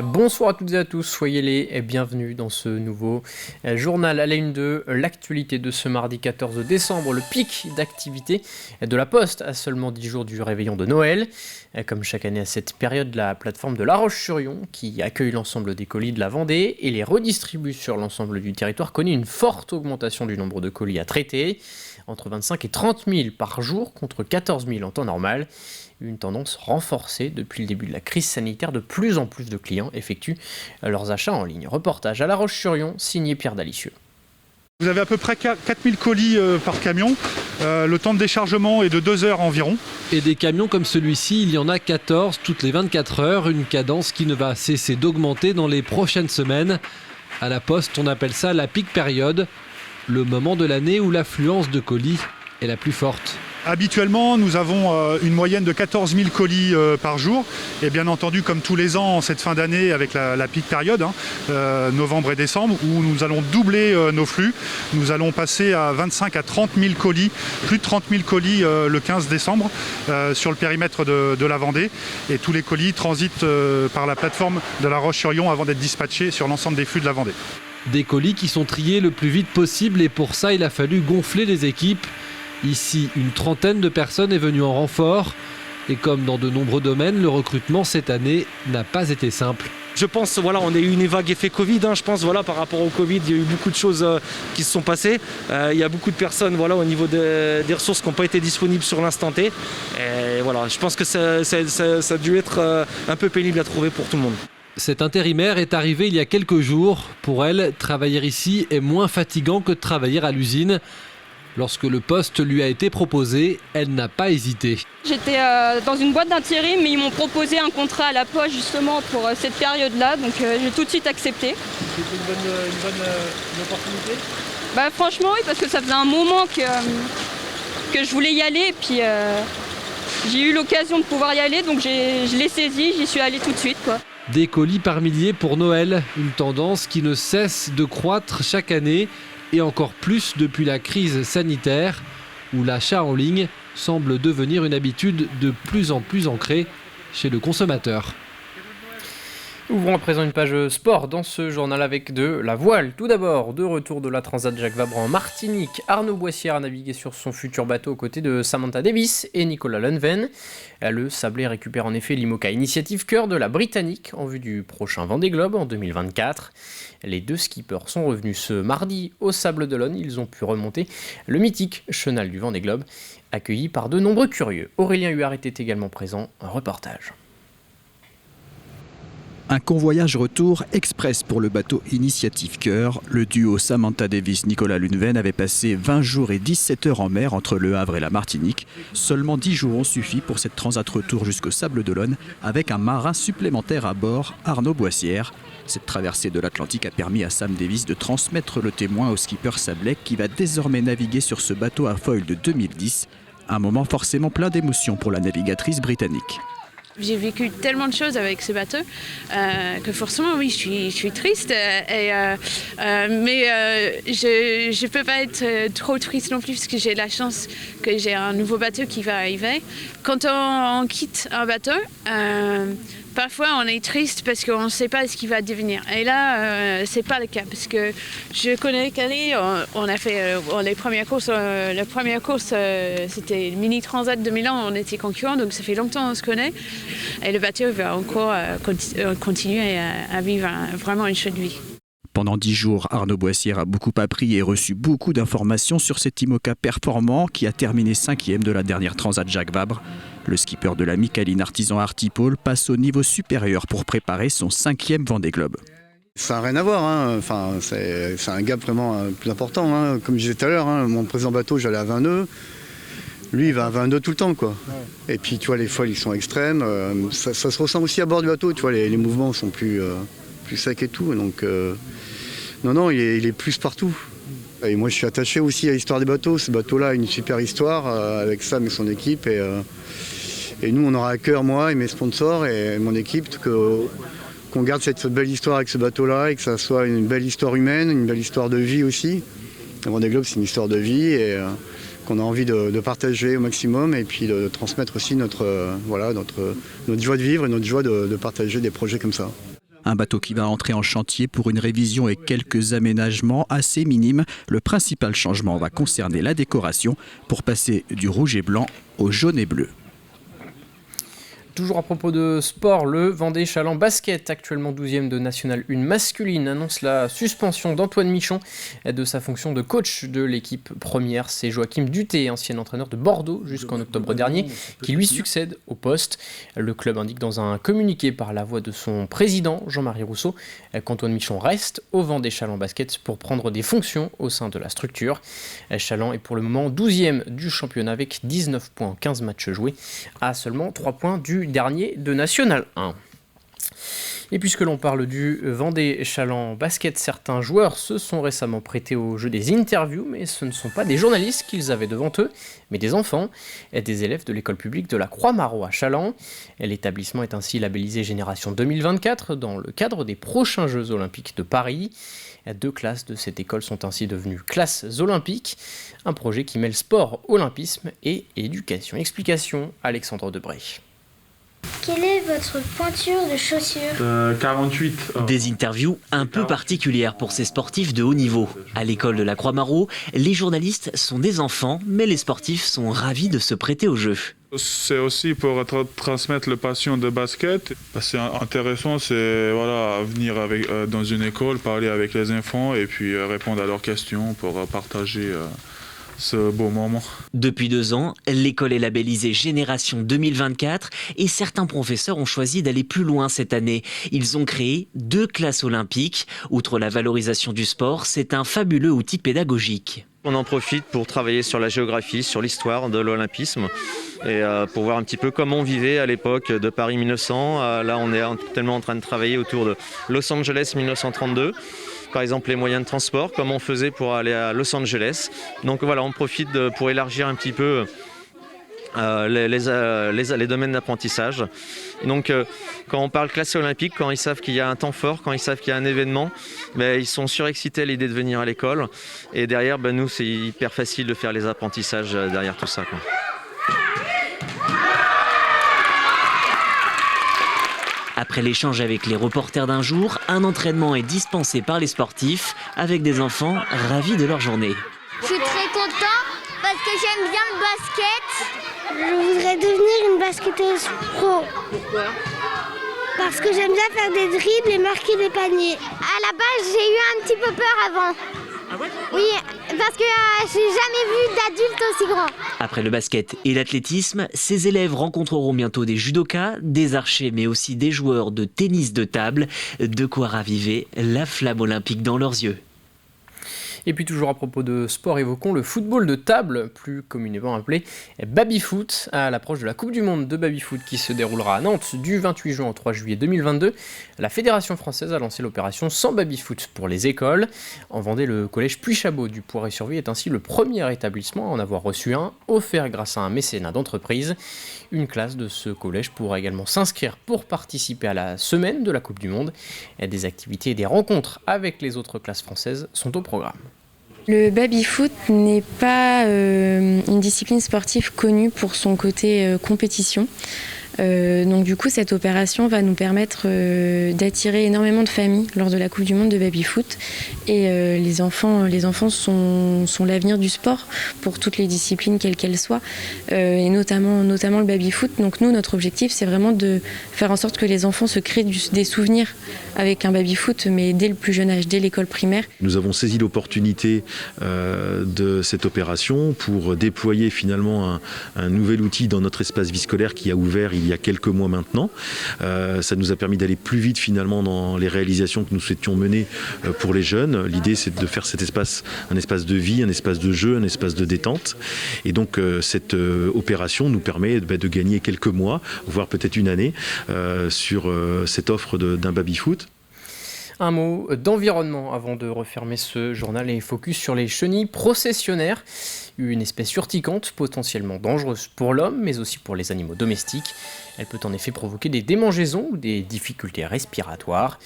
Bonsoir à toutes et à tous, soyez les bienvenus dans ce nouveau journal à la une de l'actualité de ce mardi 14 décembre, le pic d'activité de la Poste à seulement 10 jours du réveillon de Noël. Comme chaque année à cette période, la plateforme de La Roche-sur-Yon, qui accueille l'ensemble des colis de la Vendée et les redistribue sur l'ensemble du territoire, connaît une forte augmentation du nombre de colis à traiter, entre 25 et 30 000 par jour contre 14 000 en temps normal. Une tendance renforcée depuis le début de la crise sanitaire. De plus en plus de clients effectuent leurs achats en ligne. Reportage à La Roche-sur-Yon, signé Pierre Dalicieux. Vous avez à peu près 4000 colis par camion. Le temps de déchargement est de 2 heures environ. Et des camions comme celui-ci, il y en a 14 toutes les 24 heures. Une cadence qui ne va cesser d'augmenter dans les prochaines semaines. À la Poste, on appelle ça la peak période, le moment de l'année où l'affluence de colis est la plus forte. Habituellement, nous avons une moyenne de 14 000 colis par jour. Et bien entendu, comme tous les ans, en cette fin d'année, avec la peak période, novembre et décembre, où nous allons doubler nos flux. Nous allons passer à 25 à 30 000 colis, plus de 30 000 colis le 15 décembre sur le périmètre de la Vendée. Et tous les colis transitent par la plateforme de La Roche-sur-Yon avant d'être dispatchés sur l'ensemble des flux de la Vendée. Des colis qui sont triés le plus vite possible et pour ça, il a fallu gonfler les équipes. Ici, une trentaine de personnes est venue en renfort. Et comme dans de nombreux domaines, le recrutement cette année n'a pas été simple. Je pense on a eu une vague effet Covid. Je pense par rapport au Covid, il y a eu beaucoup de choses qui se sont passées. Il y a beaucoup de personnes au niveau des ressources qui n'ont pas été disponibles sur l'instant T. Et je pense que ça a dû être un peu pénible à trouver pour tout le monde. Cette intérimaire est arrivée il y a quelques jours. Pour elle, travailler ici est moins fatigant que de travailler à l'usine. Lorsque le poste lui a été proposé, elle n'a pas hésité. J'étais dans une boîte d'intérim, mais ils m'ont proposé un contrat à la Poste justement pour cette période-là, donc j'ai tout de suite accepté. C'était une bonne opportunité ? Franchement oui, parce que ça faisait un moment que je voulais y aller, et puis j'ai eu l'occasion de pouvoir y aller, donc je l'ai saisi, j'y suis allée tout de suite, quoi. Des colis par milliers pour Noël, une tendance qui ne cesse de croître chaque année. Et encore plus depuis la crise sanitaire, où l'achat en ligne semble devenir une habitude de plus en plus ancrée chez le consommateur. Ouvrons à présent une page sport dans ce journal avec de la voile. Tout d'abord, de retour de la Transat Jacques Vabre en Martinique. Arnaud Boissière a navigué sur son futur bateau aux côtés de Samantha Davis et Nicolas Lunven. Le Sablé récupère en effet l'IMOCA Initiative Cœur de la Britannique en vue du prochain Vendée Globe en 2024. Les deux skippers sont revenus ce mardi au Sable d'Olonne. Ils ont pu remonter le mythique chenal du Vendée Globe, accueilli par de nombreux curieux. Aurélien Huard était également présent. Un reportage. Un convoyage retour express pour le bateau Initiative Cœur. Le duo Samantha Davis-Nicolas Lunven avait passé 20 jours et 17 heures en mer entre Le Havre et la Martinique. Seulement 10 jours ont suffi pour cette transat retour jusqu'au Sable d'Olonne avec un marin supplémentaire à bord, Arnaud Boissière. Cette traversée de l'Atlantique a permis à Sam Davis de transmettre le témoin au skipper Sablé qui va désormais naviguer sur ce bateau à foil de 2010. Un moment forcément plein d'émotions pour la navigatrice britannique. J'ai vécu tellement de choses avec ce bateau que forcément, oui, je suis triste. Mais je ne peux pas être trop triste non plus parce que j'ai la chance que j'ai un nouveau bateau qui va arriver. Quand on quitte un bateau, parfois on est triste parce qu'on ne sait pas ce qui va devenir. Et là, c'est pas le cas parce que je connais Kelly. On a fait les premières courses. La première course, c'était le Mini Transat 2000 ans. On était concurrents, donc ça fait longtemps qu'on se connaît. Et le bateau va encore continuer à vivre vraiment une chouette vie. Pendant 10 jours, Arnaud Boissière a beaucoup appris et reçu beaucoup d'informations sur cet IMOCA performant qui a terminé 5e de la dernière Transat Jacques Vabre. Le skipper de la Micaline Artisan Artipole passe au niveau supérieur pour préparer son 5e Vendée Globe. Ça n'a rien à voir, c'est un gap vraiment plus important. Comme je disais tout à l'heure, mon précédent bateau, j'allais à 20 nœuds. Lui, il va à 20 nœuds tout le temps, quoi. Ouais. Et puis, tu vois, les foils, ils sont extrêmes. Ça se ressent aussi à bord du bateau, tu vois, les mouvements sont plus secs et tout. Donc, non, il est plus partout. Et moi, je suis attaché aussi à l'histoire des bateaux. Ce bateau-là a une super histoire avec Sam et son équipe. Et nous, on aura à cœur, moi et mes sponsors et mon équipe, qu'on garde cette belle histoire avec ce bateau-là et que ça soit une belle histoire humaine, une belle histoire de vie aussi. Le Vendée Globe, c'est une histoire de vie et qu'on a envie de partager au maximum et puis de transmettre aussi notre joie de vivre et notre joie de partager des projets comme ça. Un bateau qui va entrer en chantier pour une révision et quelques aménagements assez minimes. Le principal changement va concerner la décoration pour passer du rouge et blanc au jaune et bleu. Toujours à propos de sport, le Vendée Chaland Basket, actuellement 12e de National 1 masculine, annonce la suspension d'Antoine Michon de sa fonction de coach de l'équipe première. C'est Joachim Duté, ancien entraîneur de Bordeaux jusqu'en octobre dernier, qui lui succède au poste. Le club indique dans un communiqué par la voix de son président, Jean-Marie Rousseau, qu'Antoine Michon reste au Vendée Chaland Basket pour prendre des fonctions au sein de la structure. Chaland est pour le moment 12e du championnat avec 19 points, 15 matchs joués, à seulement 3 points du dernier de National 1. Et puisque l'on parle du Vendée Chaland Basket, certains joueurs se sont récemment prêtés au jeu des interviews, mais ce ne sont pas des journalistes qu'ils avaient devant eux, mais des enfants, et des élèves de l'école publique de la Croix-Maraud à Chaland. L'établissement est ainsi labellisé Génération 2024 dans le cadre des prochains Jeux Olympiques de Paris. 2 classes de cette école sont ainsi devenues classes olympiques, un projet qui mêle sport, olympisme et éducation. Explication, Alexandre Debré. Quelle est votre pointure de chaussures ? 48. Des interviews un peu particulières pour ces sportifs de haut niveau. À l'école de la Croix-Maraud, les journalistes sont des enfants, mais les sportifs sont ravis de se prêter au jeu. C'est aussi pour transmettre la passion de basket. C'est intéressant, c'est venir dans une école, parler avec les enfants et puis répondre à leurs questions pour partager ce beau moment. Depuis 2 ans, l'école est labellisée Génération 2024 et certains professeurs ont choisi d'aller plus loin cette année. Ils ont créé 2 classes olympiques. Outre la valorisation du sport, c'est un fabuleux outil pédagogique. On en profite pour travailler sur la géographie, sur l'histoire de l'olympisme et pour voir un petit peu comment on vivait à l'époque de Paris 1900. Là, on est tellement en train de travailler autour de Los Angeles 1932. Par exemple, les moyens de transport, comment on faisait pour aller à Los Angeles. Donc voilà, on profite pour élargir un petit peu les domaines d'apprentissage. Donc quand on parle classe olympique, quand ils savent qu'il y a un temps fort, quand ils savent qu'il y a un événement, ils sont surexcités à l'idée de venir à l'école. Et derrière, nous, c'est hyper facile de faire les apprentissages derrière tout ça, quoi. Après l'échange avec les reporters d'un jour, un entraînement est dispensé par les sportifs avec des enfants ravis de leur journée. Je suis très content parce que j'aime bien le basket. Je voudrais devenir une basketteuse pro. Pourquoi ? Parce que j'aime bien faire des dribbles et marquer des paniers. À la base, j'ai eu un petit peu peur avant. Ah ouais ? Oui, parce que j'ai jamais vu d'adulte aussi grand. Après le basket et l'athlétisme, ces élèves rencontreront bientôt des judokas, des archers mais aussi des joueurs de tennis de table. De quoi raviver la flamme olympique dans leurs yeux. Et puis toujours à propos de sport, évoquons le football de table, plus communément appelé baby-foot, à l'approche de la Coupe du Monde de baby-foot qui se déroulera à Nantes du 28 juin au 3 juillet 2022. La Fédération française a lancé l'opération sans baby-foot pour les écoles. En Vendée, le collège Puy-Chabot du Poiré-sur-Vie est ainsi le premier établissement à en avoir reçu un, offert grâce à un mécénat d'entreprise. Une classe de ce collège pourra également s'inscrire pour participer à la semaine de la Coupe du Monde. Des activités et des rencontres avec les autres classes françaises sont au programme. Le baby-foot n'est pas une discipline sportive connue pour son côté compétition. Donc du coup, cette opération va nous permettre d'attirer énormément de familles lors de la Coupe du Monde de baby-foot. Et les enfants sont l'avenir du sport pour toutes les disciplines, quelles qu'elles soient, et notamment le baby-foot. Donc nous, notre objectif, c'est vraiment de faire en sorte que les enfants se créent des souvenirs avec un baby-foot, mais dès le plus jeune âge, dès l'école primaire. Nous avons saisi l'opportunité de cette opération pour déployer finalement un nouvel outil dans notre espace vie scolaire qui a ouvert il y a quelques mois maintenant. Ça nous a permis d'aller plus vite finalement dans les réalisations que nous souhaitions mener pour les jeunes. L'idée, c'est de faire cet espace un espace de vie, un espace de jeu, un espace de détente. Et donc cette opération nous permet de gagner quelques mois, voire peut-être une année sur cette offre d'un baby-foot. Un mot d'environnement avant de refermer ce journal et focus sur les chenilles processionnaires, une espèce urticante potentiellement dangereuse pour l'homme mais aussi pour les animaux domestiques. Elle peut en effet provoquer des démangeaisons ou des difficultés respiratoires.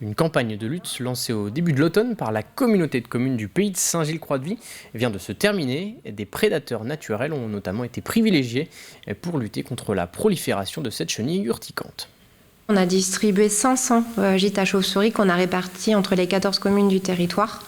Une campagne de lutte lancée au début de l'automne par la communauté de communes du pays de Saint-Gilles-Croix-de-Vie vient de se terminer. Des prédateurs naturels ont notamment été privilégiés pour lutter contre la prolifération de cette chenille urticante. On a distribué 500 gîtes à chauves-souris qu'on a répartis entre les 14 communes du territoire.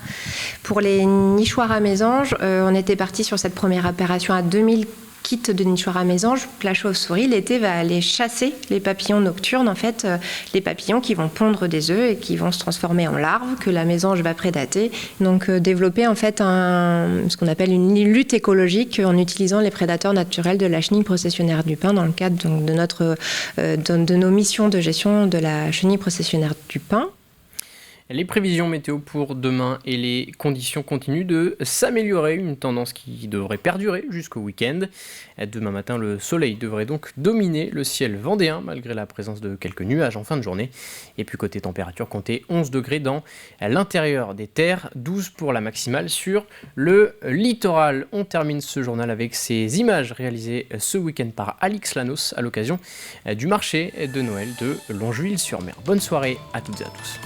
Pour les nichoirs à mésanges, on était parti sur cette première opération à 2000 kits de nichoirs à mésanges. La chauve-souris, l'été, va aller chasser les papillons nocturnes, en fait, les papillons qui vont pondre des œufs et qui vont se transformer en larves, que la mésange va prédater. Donc développer en fait ce qu'on appelle une lutte écologique en utilisant les prédateurs naturels de la chenille processionnaire du pin dans le cadre donc, de nos missions de gestion de la chenille processionnaire du pin. Les prévisions météo pour demain et les conditions continuent de s'améliorer, une tendance qui devrait perdurer jusqu'au week-end. Demain matin, le soleil devrait donc dominer le ciel vendéen, malgré la présence de quelques nuages en fin de journée. Et puis côté température, comptez 11 degrés dans l'intérieur des terres, 12 pour la maximale sur le littoral. On termine ce journal avec ces images réalisées ce week-end par Alix Lanos à l'occasion du marché de Noël de Longjuil-sur-Mer. Bonne soirée à toutes et à tous.